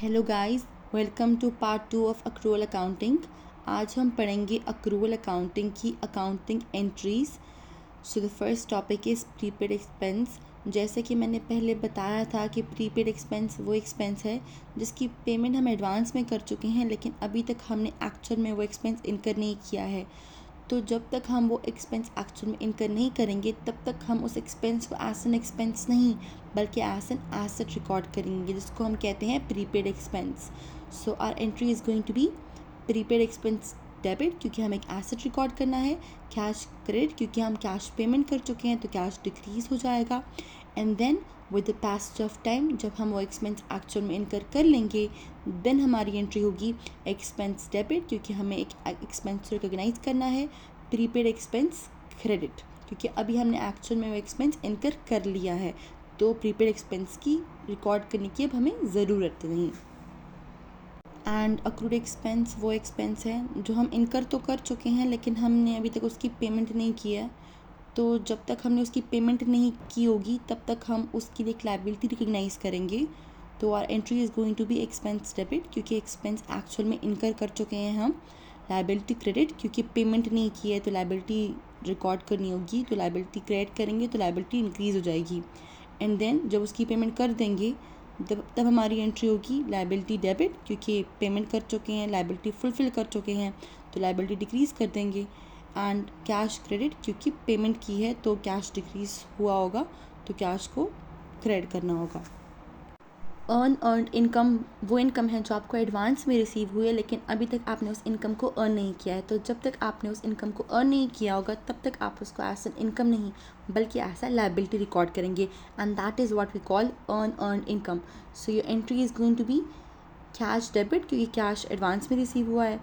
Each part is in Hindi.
Hello guys, welcome to part 2 of accrual accounting. आज हम पढ़ेंगे अक्रूवल अकाउंटिंग की accounting entries. So the first topic is prepaid expense. जैसे कि मैंने पहले बताया था कि प्रीपेड एक्सपेंस वो एक्सपेंस है जिसकी पेमेंट हम एडवांस में कर चुके हैं, लेकिन अभी तक हमने एक्चुअल में वो एक्सपेंस इनकर नहीं किया है। तो जब तक हम वो एक्सपेंस एक्चुअल में इनकर नहीं करेंगे तब तक हम उस एक्सपेंस को एज एन एक्सपेंस नहीं बल्कि एज एन एसेट रिकॉर्ड करेंगे, जिसको हम कहते हैं prepaid expense. So our entry is going to be prepaid expense debit, क्योंकि हमें एक एसेट रिकॉर्ड करना है। कैश क्रेडिट, क्योंकि हम कैश पेमेंट कर चुके हैं तो कैश डिक्रीज हो जाएगा। And then with the passage of time जब हम वो एक्सपेंस एक्चुअल में इनकर कर लेंगे देन हमारी एंट्री होगी एक्सपेंस डेबिट, क्योंकि हमें एक एक्सपेंस रिकॉग्नाइज करना है। प्रीपेड एक्सपेंस क्रेडिट, क्योंकि अभी हमने एक्चुअल में वो एक्सपेंस इनकर कर लिया है, तो प्रीपेड एक्सपेंस की रिकॉर्ड करने की अब हमें ज़रूरत नहीं। एंड अक्रूड एक्सपेंस वो एक्सपेंस है जो हम इनकर तो कर चुके हैं लेकिन हमने अभी तक उसकी पेमेंट नहीं की है। तो जब तक हमने उसकी पेमेंट नहीं की होगी तब तक हम उसके लिए एक लायबिलिटी रिकग्नाइज करेंगे। तो our entry is going to be expense debit, क्योंकि एक्सपेंस एक्चुअल में इनकर कर चुके हैं हम। लायबिलिटी क्रेडिट, क्योंकि पेमेंट नहीं की है तो लायबिलिटी रिकॉर्ड करनी होगी, तो लायबिलिटी क्रेडिट करेंगे तो लायबिलिटी इंक्रीज़ हो जाएगी। एंड देन जब उसकी पेमेंट कर देंगे तब हमारी एंट्री होगी लायबिलिटी डेबिट, क्योंकि पेमेंट कर चुके हैं, लायबिलिटी फुलफ़िल कर चुके हैं तो लायबिलिटी डिक्रीज़ कर देंगे। एंड कैश क्रेडिट, क्योंकि पेमेंट की है तो कैश डिक्रीज़ हुआ होगा तो कैश को क्रेडिट करना होगा। अर्नड इनकम वो इनकम है जो आपको एडवांस में रिसीव हुई है लेकिन अभी तक आपने उस इनकम को अर्न नहीं किया है। तो जब तक आपने उस इनकम को अर्न नहीं किया होगा तब तक आप उसको एज एन इनकम नहीं बल्कि एज अ लायबिलिटी रिकॉर्ड करेंगे, and that is what we call earned income. So your entry is going to be cash debit, क्योंकि कैश एडवांस में रिसीव हुआ है।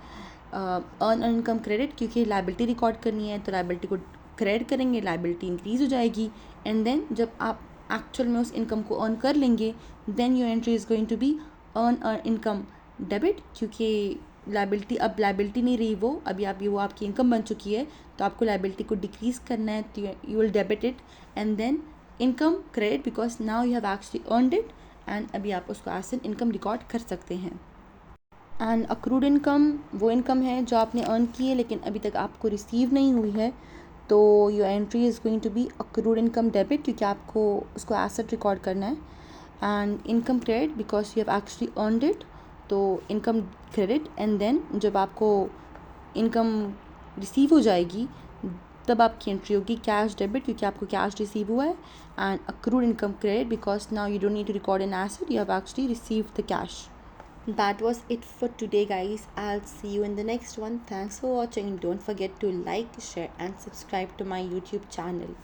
अर्न इनकम क्रेडिट, क्योंकि लायबिलिटी रिकॉर्ड करनी है तो लायबिलिटी को क्रेडिट करेंगे, लायबिलिटी इंक्रीज़ हो जाएगी। एंड देन जब आप एक्चुअल में उस इनकम को अर्न कर लेंगे then your entry is going to be earn income debit, क्योंकि लायबिलिटी अब लायबिलिटी नहीं रही वो, अभी आप वो आपकी इनकम बन चुकी है तो आपको लायबिलिटी को डिक्रीज़ करना है तो you will debit it. And then income credit, because now you have actually earned it and अभी आप उसको एज एन इनकम रिकॉर्ड कर सकते हैं। एंड अक्रूड इनकम वो इनकम है जो आपने अर्न की है लेकिन अभी तक आपको रिसीव नहीं हुई है, तो your entry is going to be accrued income debit, क्योंकि आपको उसको एसेट रिकॉर्ड करना है। And income credit, because you have actually earned it, तो इनकम क्रेडिट। एंड देन जब आपको इनकम रिसीव हो जाएगी तब आपकी एंट्री होगी कैश डेबिट, क्योंकि आपको कैश रिसीव हुआ है। And accrued income credit, because now you don't need to record an asset, you have actually received the cash. That was it for today, guys. I'll see you in the next one. Thanks for watching. Don't forget to like, share and subscribe to my YouTube channel.